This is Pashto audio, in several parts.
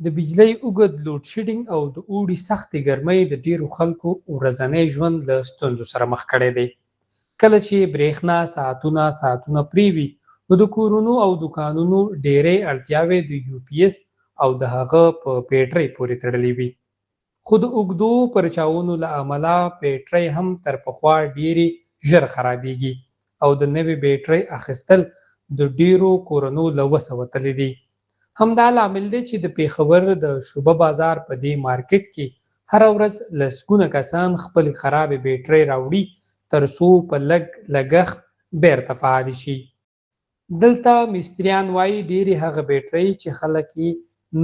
د بجلی اوږد لوډ شیډینګ او د اوړي سختې ګرمۍ د ډیرو خلکو ورځنی ژوند له ستونزو سره مخ کړی دی. کله چې برېښنا ساعتونه پرې وي نو د کورونو او دوکانونو ډیری اړتیاوې د یو پی ایس او د هغه په بیټرۍ پورې تړلې وي. خو د اوږدو پرچاوونو له امله بیټرۍ هم تر پخوا ډیرې ژر خرابېږي او د نوې بیټرۍ اخیستل د ډیرو کورنو له وسه وتلی دي. همدا لامل دی چې د پیښور د شوبه بازار په دې مارکیټ کې هره ورځ لسګونه کسان خپلې خرابې بیټرۍ راوړي تر څو په لږ لګښت بیرته فعالې شي. دلته مستریان وایي ډیرې هغه بیټرۍ چې خلک یې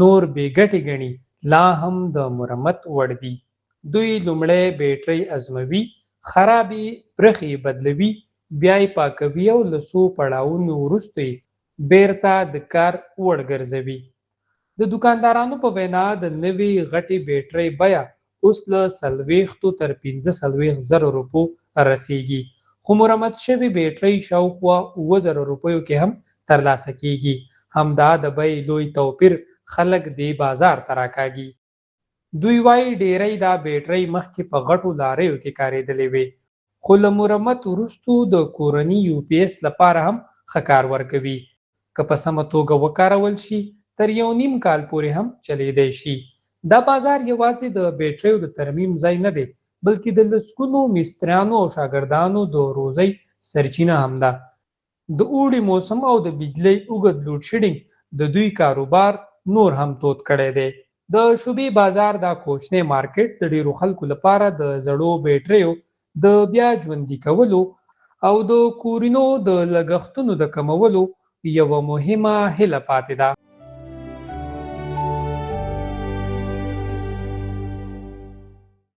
نور بې ګټې ګڼي لا هم د مرمت وړ دي. دوی لومړی بیټرۍ ازموي، خرابې برخې بدلوي، بیا یې پاکوي او له څو پړاوونو وروسته یې بیرته د کار وړ ګرځوي. د دکاندارانو په وینا د نوې غټې بیټرۍ بیه اوس له 40 تر 45,000 روپو رسیږي، خو مرمت شوې بیټرۍ شاوخوا 7,000 روپیو کې هم ترلاسه کیږي. همدا د بیې لوی توپیر خلک دې بازار ته راکاږي. دوی وایي ډیری دا بیټرۍ مخکې په غټو لاریو کې کارېدلې وې، خو له مرمت وروسته د کورني یو پی ایس لپاره هم ښه کار ورکوي. که په سمه توګه وکارول شي تر 1.5 کال پورې هم چلیدای شي. دا بازار یوازې د بیټریو د ترمیم ځای نه دی، بلکې د لسګونو مستریانو او شاګردانو د روزۍ سرچینه هم ده. د اوړي موسم او د بجلی اوږد لوډ شیډینګ د دوی کاروبار نور هم تود کړی دی. د شوبې بازار دا کوچنی مارکیټ د ډیرو خلکو لپاره د زړو بیټریو د بیا ژوندي کولو او د کورونو د لګښتونو د کمولو یوه مهمه هیله پاتې ده.